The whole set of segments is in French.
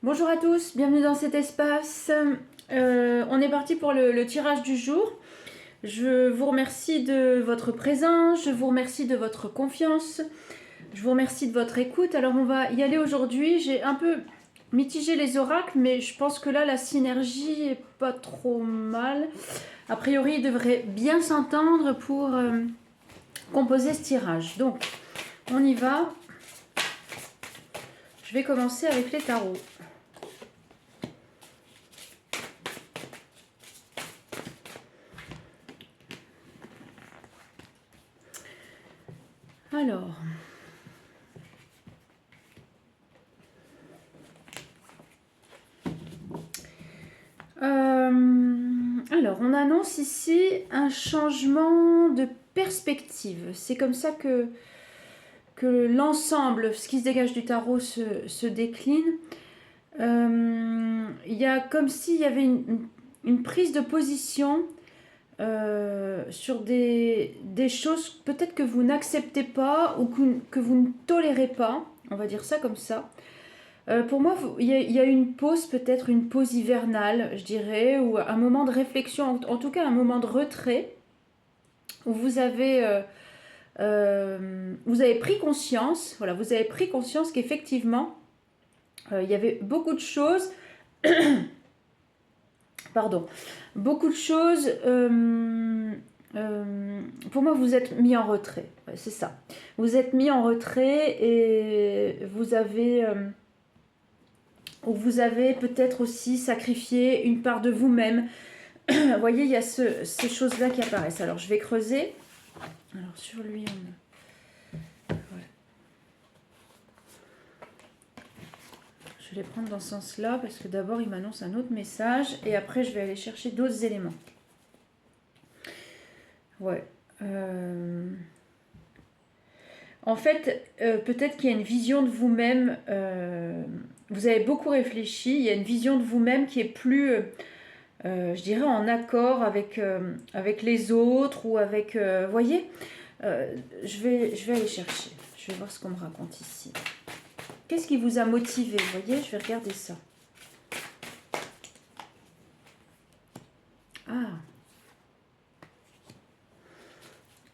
Bonjour à tous, bienvenue dans cet espace. On est parti pour le tirage du jour. Je vous remercie de votre présence, je vous remercie de votre confiance, je vous remercie de votre écoute. Alors on va y aller aujourd'hui. J'ai un peu mitigé les oracles, mais je pense que là la synergie est pas trop mal. A priori, ils devraient bien s'entendre pour composer ce tirage. Donc, on y va. Je vais commencer avec les tarots. Alors, on annonce ici un changement de perspective. C'est comme ça que l'ensemble, ce qui se dégage du tarot, se décline. Il y a comme s'il y avait une prise de position sur des choses peut-être que vous n'acceptez pas ou que vous ne tolérez pas. On va dire ça comme ça. Pour moi, il y a une pause, peut-être une pause hivernale, je dirais, ou un moment de réflexion, en tout cas un moment de retrait, où vous avez pris conscience, voilà, vous avez pris conscience qu'effectivement, il y avait beaucoup de choses, pardon, beaucoup de choses, pour moi, vous êtes mis en retrait, ouais, c'est ça. Vous êtes mis en retrait et vous avez peut-être aussi sacrifié une part de vous-même. Vous voyez, il y a ces choses-là qui apparaissent. Alors, je vais creuser. Alors, sur lui, voilà. Je vais les prendre dans ce sens-là parce que d'abord, il m'annonce un autre message et après, je vais aller chercher d'autres éléments. Ouais. En fait, peut-être qu'il y a une vision de vous-même. Vous avez beaucoup réfléchi. Il y a une vision de vous-même qui est plus, je dirais, en accord avec les autres ou avec... vous voyez, je vais aller chercher. Je vais voir ce qu'on me raconte ici. Qu'est-ce qui vous a motivé? Vous voyez, je vais regarder ça. Ah.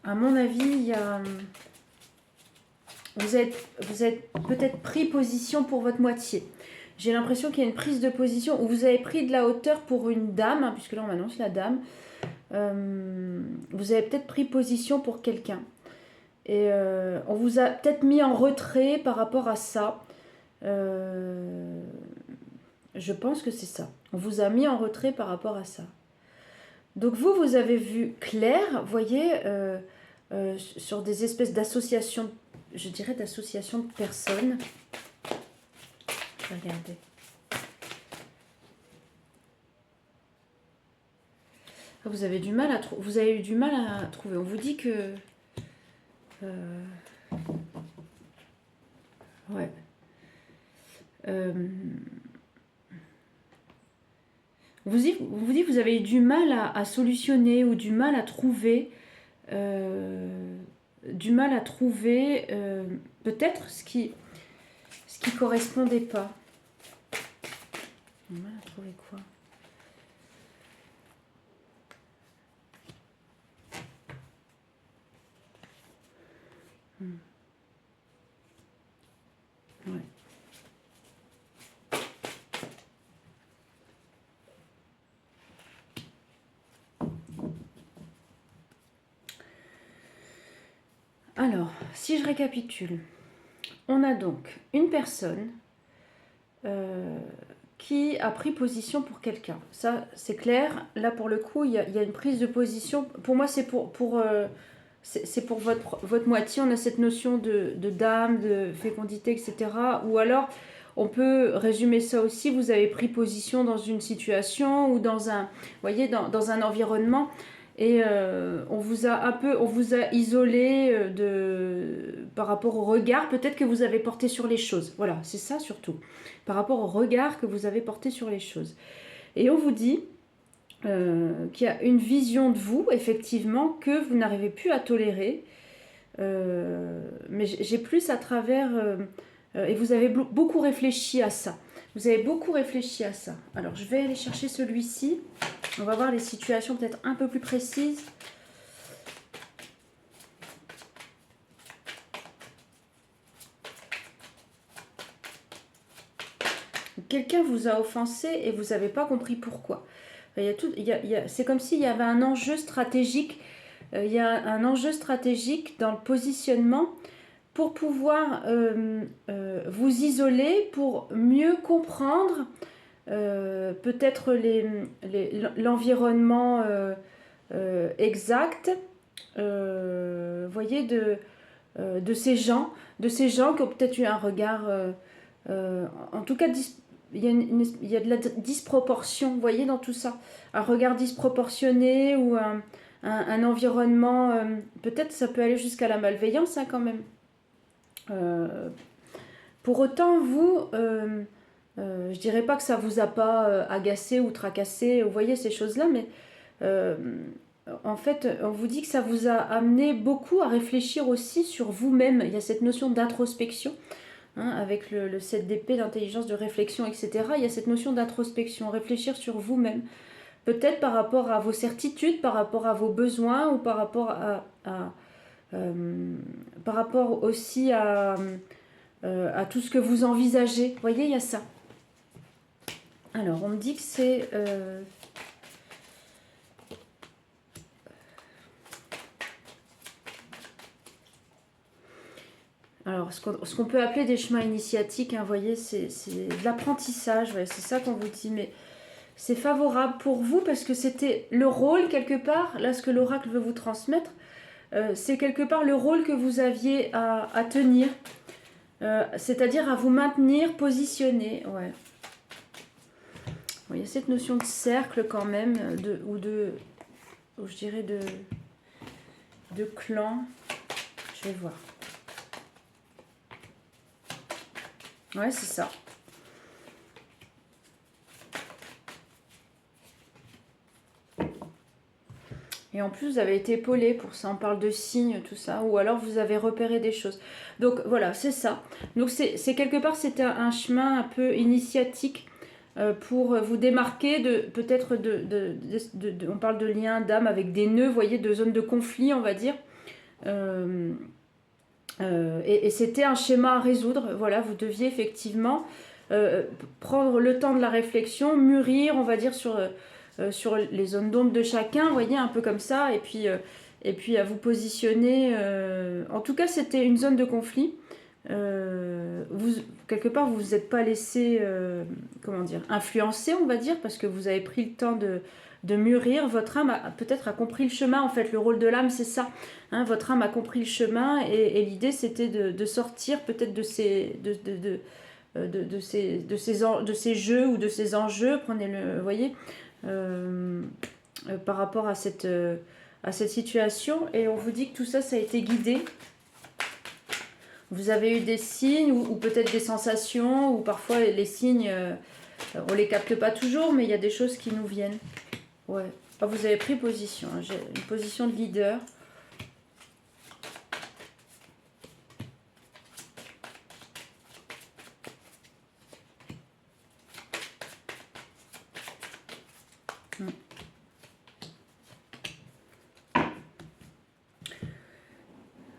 À mon avis, il y a... Vous êtes peut-être pris position pour votre moitié. J'ai l'impression qu'il y a une prise de position où vous avez pris de la hauteur pour une dame, hein, puisque là on m'annonce la dame. Vous avez peut-être pris position pour quelqu'un. Et on vous a peut-être mis en retrait par rapport à ça. Je pense que c'est ça. On vous a mis en retrait par rapport à ça. Donc vous avez vu clair, vous voyez, sur des espèces d'associations, je dirais d'associations de personnes. Je vais regarder. Vous avez du mal à vous avez eu du mal à trouver. On vous dit que ouais. On vous dit que vous avez eu du mal à solutionner ou du mal à trouver peut-être ce qui correspondait pas. Du mal à trouver quoi? Ouais. Alors, si je récapitule, on a donc une personne qui a pris position pour quelqu'un. Ça, c'est clair. Là, pour le coup, il y a une prise de position. Pour moi, c'est pour votre moitié. On a cette notion de dame, de fécondité, etc. Ou alors, on peut résumer ça aussi. Vous avez pris position dans une situation ou dans un environnement. Et on vous a isolé par rapport au regard peut-être que vous avez porté sur les choses. Voilà, c'est ça surtout. Par rapport au regard que vous avez porté sur les choses. Et on vous dit qu'il y a une vision de vous, effectivement, que vous n'arrivez plus à tolérer. Mais j'ai plus à travers... et vous avez beaucoup réfléchi à ça. Vous avez beaucoup réfléchi à ça. Alors, je vais aller chercher celui-ci. On va voir les situations peut-être un peu plus précises. Quelqu'un vous a offensé et vous n'avez pas compris pourquoi. C'est comme s'il y avait un enjeu stratégique. Il y a un enjeu stratégique dans le positionnement pour pouvoir vous isoler, pour mieux comprendre peut-être l'environnement exact, voyez, de ces gens qui ont peut-être eu un regard, en tout cas, il y a de la disproportion, vous voyez, dans tout ça. Un regard disproportionné ou un environnement, peut-être ça peut aller jusqu'à la malveillance hein, quand même. Pour autant, vous, je dirais pas que ça vous a pas agacé ou tracassé, vous voyez ces choses-là, mais en fait, on vous dit que ça vous a amené beaucoup à réfléchir aussi sur vous-même. Il y a cette notion d'introspection, hein, avec le 7 d'épée, l'intelligence de réflexion, etc. Il y a cette notion d'introspection, réfléchir sur vous-même. Peut-être par rapport à vos certitudes, par rapport à vos besoins, ou par rapport par rapport aussi à tout ce que vous envisagez. Vous voyez, il y a ça. Alors, on me dit que c'est... Alors, ce qu'on peut appeler des chemins initiatiques, hein, vous voyez, c'est de l'apprentissage, ouais, c'est ça qu'on vous dit, mais c'est favorable pour vous parce que c'était le rôle, quelque part, là, ce que l'oracle veut vous transmettre, c'est quelque part le rôle que vous aviez à tenir, c'est-à-dire à vous maintenir positionné, ouais. Bon, il y a cette notion de cercle quand même, ou je dirais de clan, je vais voir. Ouais, c'est ça. Et en plus, vous avez été épaulé pour ça. On parle de signes, tout ça. Ou alors, vous avez repéré des choses. Donc, voilà, c'est ça. Donc, c'est quelque part, c'était un chemin un peu initiatique pour vous démarquer de peut-être on parle de liens d'âme avec des nœuds, vous voyez, de zones de conflit, on va dire. Et c'était un schéma à résoudre. Voilà, vous deviez effectivement prendre le temps de la réflexion, mûrir, on va dire, sur les zones d'ombre de chacun, vous voyez, un peu comme ça, et puis à vous positionner. En tout cas, c'était une zone de conflit. Quelque part, vous vous êtes pas laissé, comment dire, influencer, on va dire, parce que vous avez pris le temps de mûrir. Votre âme peut-être a compris le chemin. En fait, le rôle de l'âme, c'est ça. Hein, votre âme a compris le chemin, et l'idée, c'était de sortir peut-être de ces jeux ou de ces enjeux. Prenez-le, vous voyez, par rapport à cette situation. Et on vous dit que tout ça, ça a été guidé. Vous avez eu des signes ou peut-être des sensations, ou parfois les signes, on les capte pas toujours, mais il y a des choses qui nous viennent. Ouais. Ah, vous avez pris position, hein. J'ai une position de leader.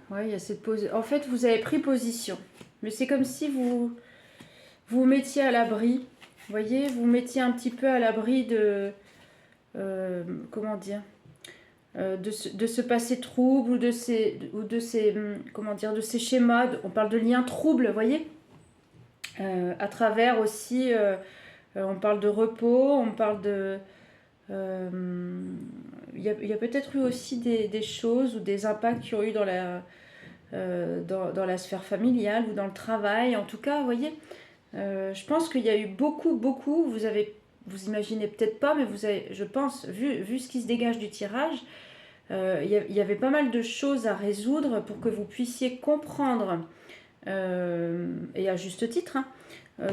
Ouais, il y a cette pose. En fait, vous avez pris position. Mais c'est comme si vous mettiez à l'abri. Vous voyez, vous mettiez un petit peu à l'abri de... comment dire, de ce passé trouble ou de ces comment dire, de ces schémas. On parle de liens troubles, vous voyez, à travers aussi, on parle de repos, on parle de... il y a peut-être eu aussi des choses ou des impacts qui ont eu dans la sphère familiale ou dans le travail. En tout cas, vous voyez, je pense qu'il y a eu beaucoup, vous imaginez peut-être pas, mais vous avez, je pense, vu ce qui se dégage du tirage, il y avait pas mal de choses à résoudre pour que vous puissiez comprendre, et à juste titre, hein,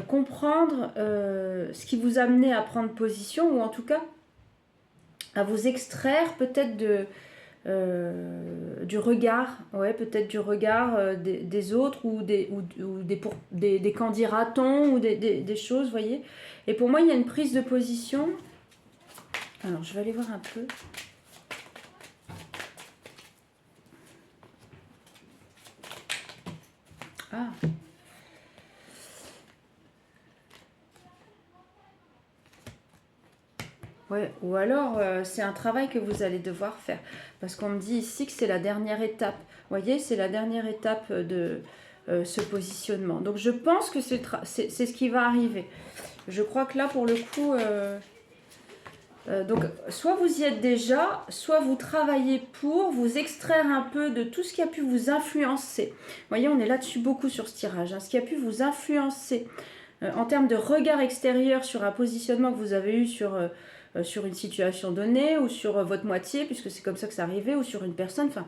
comprendre ce qui vous amenait à prendre position, ou en tout cas à vous extraire peut-être du regard, ouais, peut-être du regard des autres ou des candidatons ou des choses, vous voyez. Et pour moi, il y a une prise de position. Alors, je vais aller voir un peu. Ah. Ouais, ou alors c'est un travail que vous allez devoir faire. Parce qu'on me dit ici que c'est la dernière étape. Vous voyez, c'est la dernière étape de ce positionnement. Donc je pense que c'est ce qui va arriver. Je crois que là, pour le coup, donc soit vous y êtes déjà, soit vous travaillez pour vous extraire un peu de tout ce qui a pu vous influencer. Vous voyez, on est là-dessus beaucoup sur ce tirage. Hein, ce qui a pu vous influencer en termes de regard extérieur sur un positionnement que vous avez eu sur une situation donnée ou sur votre moitié, puisque c'est comme ça que ça arrivait, ou sur une personne. Enfin,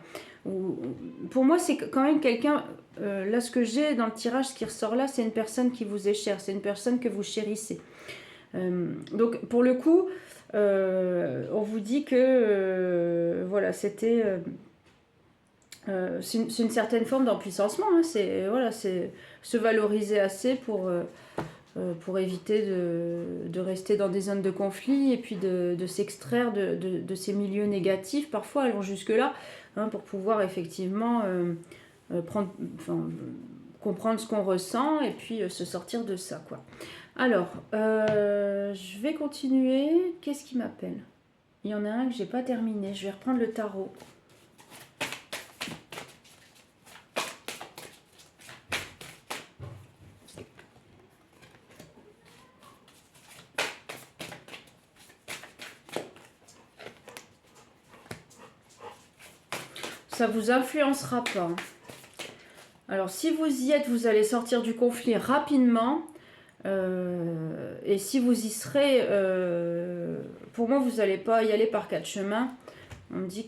pour moi, c'est quand même quelqu'un. Là, ce que j'ai dans le tirage, ce qui ressort là, c'est une personne qui vous est chère, c'est une personne que vous chérissez. Donc, pour le coup, on vous dit que voilà, c'était. C'est une certaine forme d'empuissancement. Hein, c'est voilà, c'est se valoriser assez pour éviter de rester dans des zones de conflit et puis de s'extraire de ces milieux négatifs, parfois allons jusque-là, hein, pour pouvoir effectivement comprendre ce qu'on ressent et puis se sortir de ça, quoi. Alors, je vais continuer. Qu'est-ce qui m'appelle? Il y en a un que j'ai pas terminé. Je vais reprendre le tarot. Ça vous influencera pas. Alors, si vous y êtes, vous allez sortir du conflit rapidement. Et si vous y serez, pour moi, vous n'allez pas y aller par quatre chemins. On me dit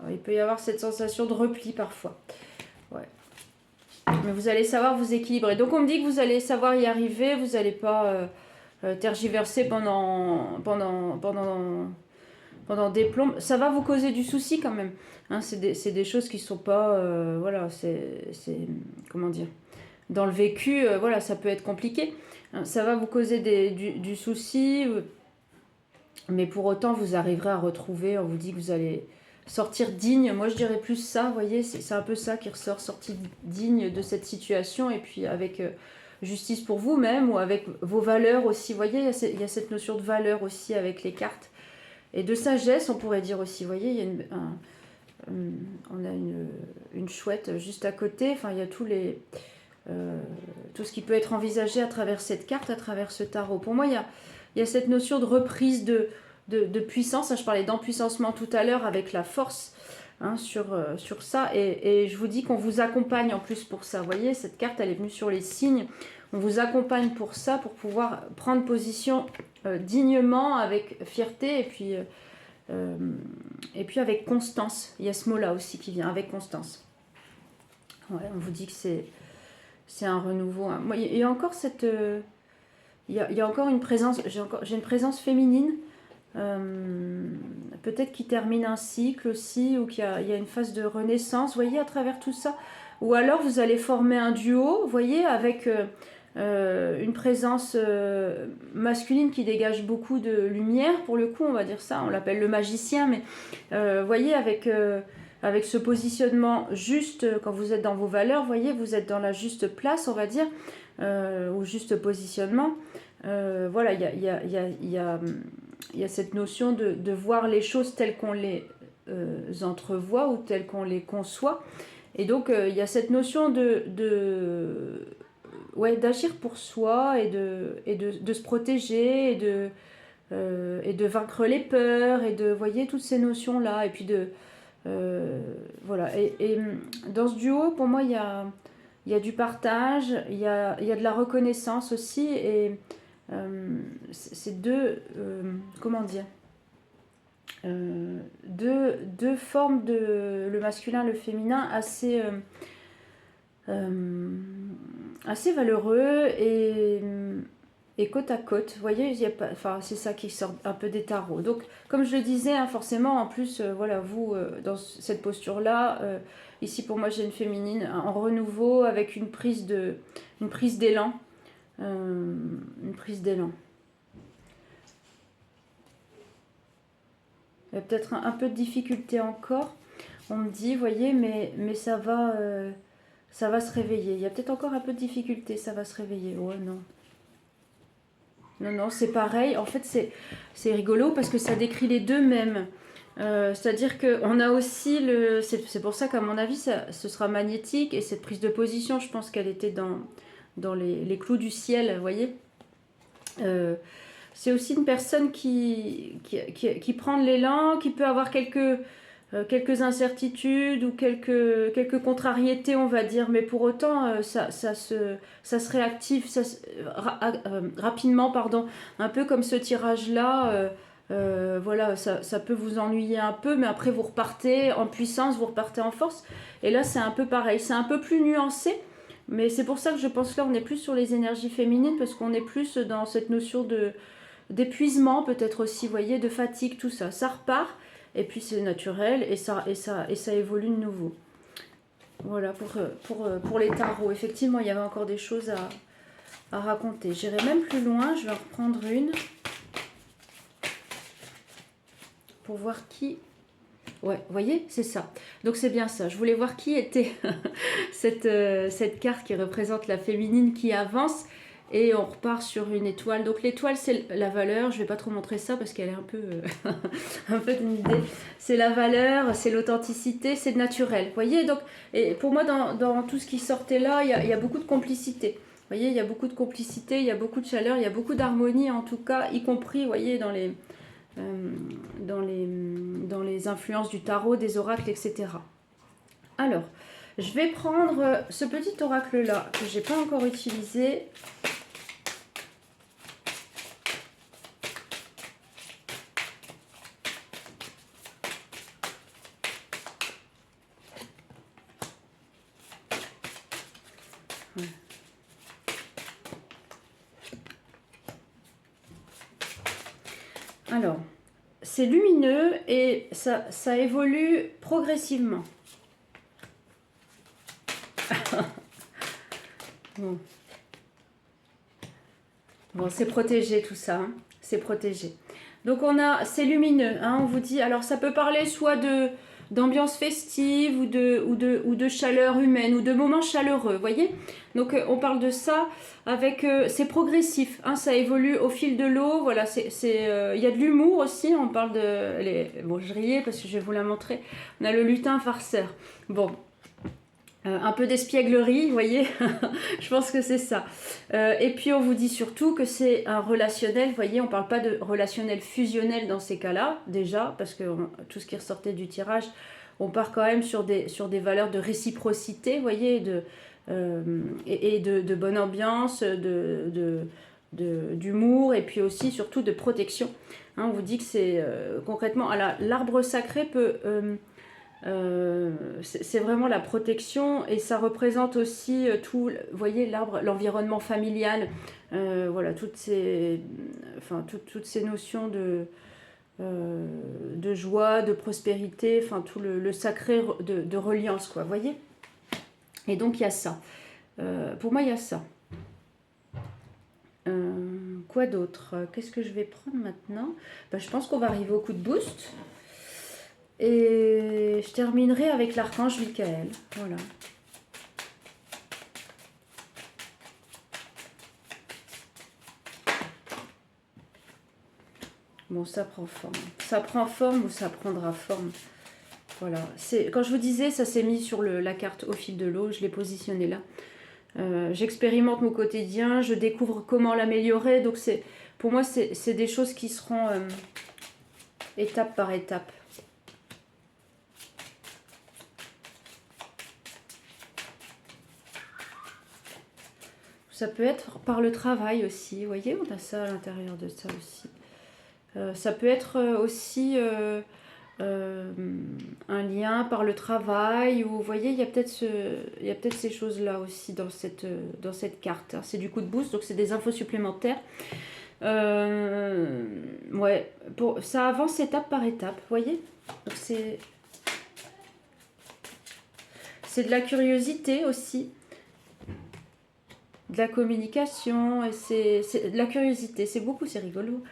il peut y avoir cette sensation de repli parfois. Ouais. Mais vous allez savoir vous équilibrer. Donc, on me dit que vous allez savoir y arriver. Vous n'allez pas tergiverser pendant des plombes. Ça va vous causer du souci quand même. Hein, c'est des choses qui sont pas... voilà, c'est... Comment dire? Dans le vécu, voilà, ça peut être compliqué. Hein, ça va vous causer du souci. Mais pour autant, vous arriverez à retrouver... On vous dit que vous allez sortir digne. Moi, je dirais plus ça, vous voyez. C'est un peu ça qui ressort, sortir digne de cette situation. Et puis avec... justice pour vous-même ou avec vos valeurs aussi. Vous voyez, il y a cette notion de valeur aussi avec les cartes. Et de sagesse, on pourrait dire aussi. Vous voyez, il y a on a une chouette juste à côté. Enfin, il y a tout ce qui peut être envisagé à travers cette carte, à travers ce tarot. Pour moi, il y a cette notion de reprise de puissance. Je parlais d'empuissancement tout à l'heure avec la force, hein, sur ça. Et je vous dis qu'on vous accompagne en plus pour ça. Vous voyez, cette carte, elle est venue sur les signes. On vous accompagne pour ça, pour pouvoir prendre position dignement, avec fierté et puis avec constance. Il y a ce mot-là aussi qui vient, avec constance. Ouais, on vous dit que c'est un renouveau. Hein. Moi, il y a encore cette... il y a encore une présence... J'ai une présence féminine, peut-être qui termine un cycle aussi, ou qu'il y a une phase de renaissance, vous voyez, à travers tout ça. Ou alors, vous allez former un duo, vous voyez, avec... une présence masculine qui dégage beaucoup de lumière, pour le coup, on va dire ça, on l'appelle le magicien, mais vous voyez, avec ce positionnement juste, quand vous êtes dans vos valeurs, vous voyez, vous êtes dans la juste place, on va dire, ou juste positionnement. Voilà, il y a cette notion de voir les choses telles qu'on les entrevoit ou telles qu'on les conçoit. Et donc, il y a cette notion ouais, d'agir pour soi et de se protéger et de vaincre les peurs et de, voyez, toutes ces notions-là. Et puis voilà. Et dans ce duo, pour moi, il y a du partage, il y a de la reconnaissance aussi. Et c'est comment dire, deux formes le masculin, le féminin, assez valeureux et et côte à côte. Vous voyez, il y a pas, enfin, c'est ça qui sort un peu des tarots. Donc, comme je le disais, hein, forcément, en plus, voilà, vous, dans cette posture-là, ici pour moi, j'ai une féminine en renouveau avec une prise d'élan. Une prise d'élan. Il y a peut-être un peu de difficulté encore. On me dit, voyez, mais ça va se réveiller. Il y a peut-être encore un peu de difficulté, ça va se réveiller. Ouais, non. Non, non, c'est pareil. En fait, c'est rigolo parce que ça décrit les deux mêmes. C'est-à-dire qu'on a aussi le... C'est pour ça qu'à mon avis, ce sera magnétique. Et cette prise de position, je pense qu'elle était dans les clous du ciel, vous voyez. C'est aussi une personne qui prend de l'élan, qui peut avoir quelques incertitudes ou quelques contrariétés, on va dire, mais pour autant, ça se réactive rapidement, pardon, un peu comme ce tirage-là. Voilà, ça peut vous ennuyer un peu, mais après vous repartez en puissance, vous repartez en force. Et là, c'est un peu pareil, c'est un peu plus nuancé, mais c'est pour ça que je pense que là, on est plus sur les énergies féminines, parce qu'on est plus dans cette notion d'épuisement, peut-être aussi, vous voyez, de fatigue, tout ça. Ça repart. Et puis c'est naturel et ça évolue de nouveau. Voilà pour les tarots. Effectivement, il y avait encore des choses à raconter. J'irai même plus loin, je vais en reprendre une pour voir qui... Ouais, vous voyez, c'est ça. Donc c'est bien ça. Je voulais voir qui était cette carte qui représente la féminine qui avance. Et on repart sur une étoile. Donc l'étoile, c'est la valeur. Je ne vais pas trop montrer ça parce qu'elle est un peu, un peu une idée. C'est la valeur, c'est l'authenticité, c'est le naturel. Vous voyez, donc, et pour moi, dans tout ce qui sortait là, il y a beaucoup de complicité. Vous voyez, il y a beaucoup de complicité, il y a beaucoup de chaleur, il y a beaucoup d'harmonie en tout cas, y compris, vous voyez, dans les influences du tarot, des oracles, etc. Alors, je vais prendre ce petit oracle-là que je n'ai pas encore utilisé. Alors, c'est lumineux et ça évolue progressivement. Bon, c'est protégé tout ça, hein. C'est protégé. Donc c'est lumineux, hein, on vous dit. Alors ça peut parler soit d'ambiance festive ou de chaleur humaine ou de moments chaleureux, voyez. Donc on parle de ça avec c'est progressif, hein, ça évolue au fil de l'eau. Voilà, il y a de l'humour aussi. On parle bon, je riais parce que je vais vous la montrer. On a le lutin farceur. Bon. Un peu d'espièglerie, vous voyez. Je pense que c'est ça. Et puis on vous dit surtout que c'est un relationnel, vous voyez, on ne parle pas de relationnel fusionnel dans ces cas-là, déjà, parce que tout ce qui ressortait du tirage, on part quand même sur des valeurs de réciprocité, vous voyez, et de bonne ambiance, d'humour, et puis aussi surtout de protection. Hein, on vous dit que c'est concrètement, l'arbre sacré peut... c'est vraiment la protection et ça représente aussi tout, vous voyez, l'arbre, l'environnement familial, voilà, toutes ces notions de joie, de prospérité, enfin tout le sacré de reliance, quoi, vous voyez. Et donc il y a ça. Pour moi, il y a ça. Quoi d'autre? Qu'est-ce que je vais prendre maintenant? Je pense qu'on va arriver au coup de boost. Et je terminerai avec l'archange Michael. Voilà. Bon, ça prend forme. Ça prend forme ou ça prendra forme. Voilà. Quand je vous disais, ça s'est mis sur la carte au fil de l'eau. Je l'ai positionné là. J'expérimente mon quotidien. Je découvre comment l'améliorer. Donc, pour moi, c'est des choses qui seront étape par étape. Ça peut être par le travail aussi, vous voyez, on a ça à l'intérieur de ça aussi. Ça peut être aussi un lien par le travail, ou vous voyez, il y a peut-être ces choses-là aussi dans cette carte. C'est du coup de boost, donc c'est des infos supplémentaires. Ouais, ça avance étape par étape, vous voyez. Donc c'est de la curiosité aussi, de la communication, et c'est de la curiosité, c'est rigolo.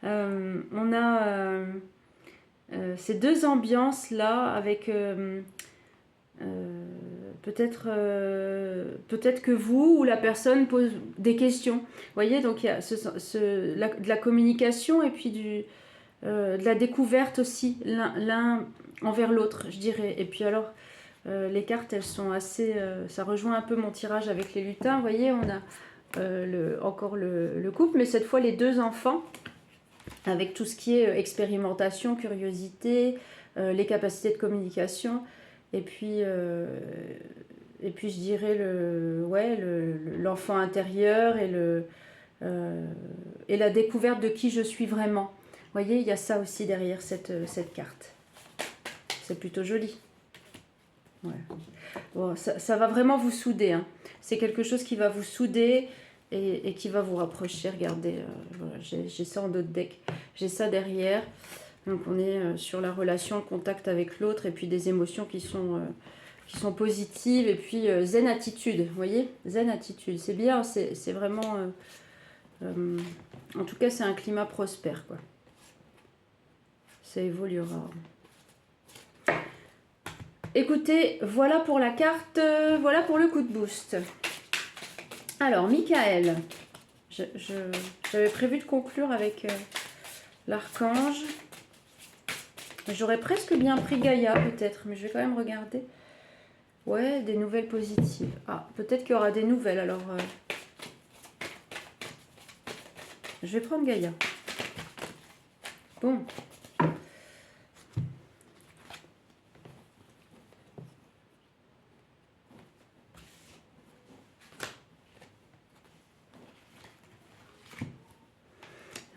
On a ces deux ambiances là avec peut-être que vous ou la personne pose des questions. Vous voyez, donc il y a de la communication et puis de la découverte aussi, l'un envers l'autre, je dirais. Et puis alors, les cartes, elles sont assez... ça rejoint un peu mon tirage avec les lutins. Vous voyez, on a encore le couple, mais cette fois les deux enfants, avec tout ce qui est expérimentation, curiosité, les capacités de communication, et puis je dirais l'enfant intérieur et la découverte de qui je suis vraiment. Vous voyez, il y a ça aussi derrière cette carte. C'est plutôt joli. Ouais. Bon, ça va vraiment vous souder. Hein. C'est quelque chose qui va vous souder et qui va vous rapprocher. Regardez, voilà, j'ai ça en d'autres decks. J'ai ça derrière. Donc on est sur la relation, le contact avec l'autre et puis des émotions qui sont positives. Et puis zen attitude, vous voyez, zen attitude. C'est bien, c'est vraiment... en tout cas, c'est un climat prospère, quoi. Ça évoluera. Écoutez, voilà pour la carte, voilà pour le coup de boost. Alors, Michael, j'avais prévu de conclure avec l'archange. J'aurais presque bien pris Gaïa, peut-être, mais je vais quand même regarder. Ouais, des nouvelles positives. Ah, peut-être qu'il y aura des nouvelles, alors... je vais prendre Gaïa. Bon.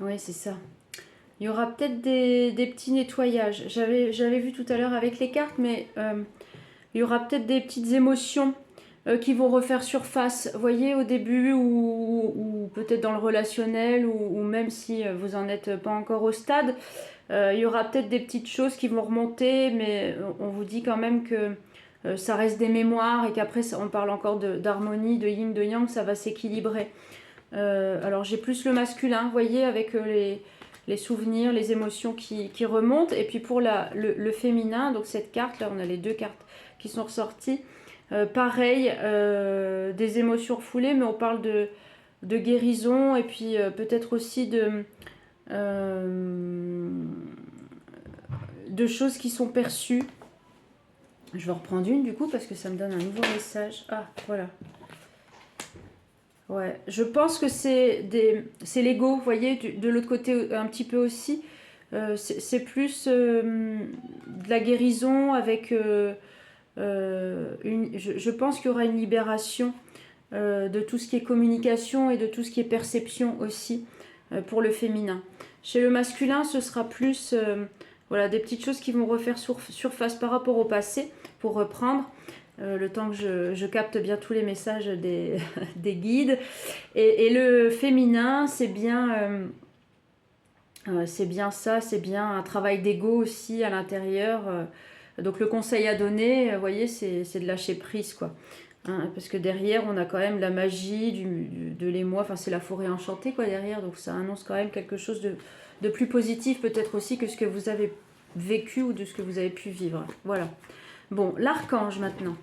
Oui, c'est ça. Il y aura peut-être des petits nettoyages. J'avais vu tout à l'heure avec les cartes, mais il y aura peut-être des petites émotions qui vont refaire surface. Vous voyez, au début, ou peut-être dans le relationnel, ou même si vous n'en êtes pas encore au stade, il y aura peut-être des petites choses qui vont remonter, mais on vous dit quand même que ça reste des mémoires et qu'après, on parle encore d'harmonie, de yin, de yang, ça va s'équilibrer. Alors j'ai plus le masculin, vous voyez, avec les souvenirs, les émotions qui remontent. Et puis pour le féminin, donc cette carte, là on a les deux cartes qui sont ressorties. Pareil, des émotions refoulées, mais on parle de guérison et puis peut-être aussi de choses qui sont perçues. Je vais reprendre une du coup parce que ça me donne un nouveau message. Ah, voilà. Ouais, je pense que c'est l'ego, vous voyez, de l'autre côté un petit peu aussi. C'est plus de la guérison avec je pense qu'il y aura une libération de tout ce qui est communication et de tout ce qui est perception aussi pour le féminin. Chez le masculin, ce sera plus voilà, des petites choses qui vont refaire surface par rapport au passé pour reprendre. Le temps que je capte bien tous les messages des guides. Et le féminin, c'est bien ça, c'est bien un travail d'ego aussi à l'intérieur. Donc le conseil à donner, vous voyez, c'est de lâcher prise, quoi. Hein, parce que derrière, on a quand même la magie de l'émoi, enfin c'est la forêt enchantée, quoi, derrière. Donc ça annonce quand même quelque chose de plus positif, peut-être aussi que ce que vous avez vécu ou de ce que vous avez pu vivre. Voilà. Bon, l'archange maintenant.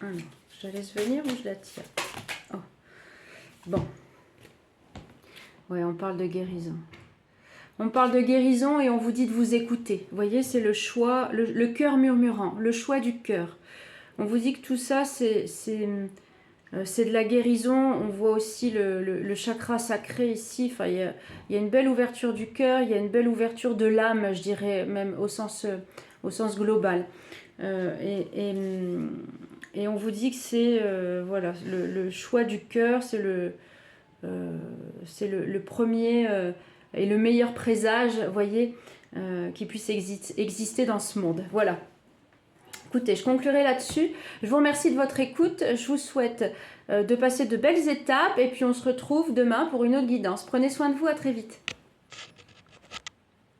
Alors, je la laisse venir ou je la tire? Oh. Bon. Ouais, on parle de guérison. On parle de guérison et on vous dit de vous écouter. Vous voyez, c'est le choix, le cœur murmurant, le choix du cœur. On vous dit que tout ça, c'est c'est de la guérison. On voit aussi le chakra sacré ici. Enfin, il y a une belle ouverture du cœur, il y a une belle ouverture de l'âme, je dirais, même au sens global. Et on vous dit que c'est voilà, le choix du cœur, c'est le premier et le meilleur présage, voyez, qui puisse exister dans ce monde. Voilà. Écoutez, je conclurai là-dessus. Je vous remercie de votre écoute. Je vous souhaite de passer de belles étapes et puis on se retrouve demain pour une autre guidance. Prenez soin de vous, à très vite.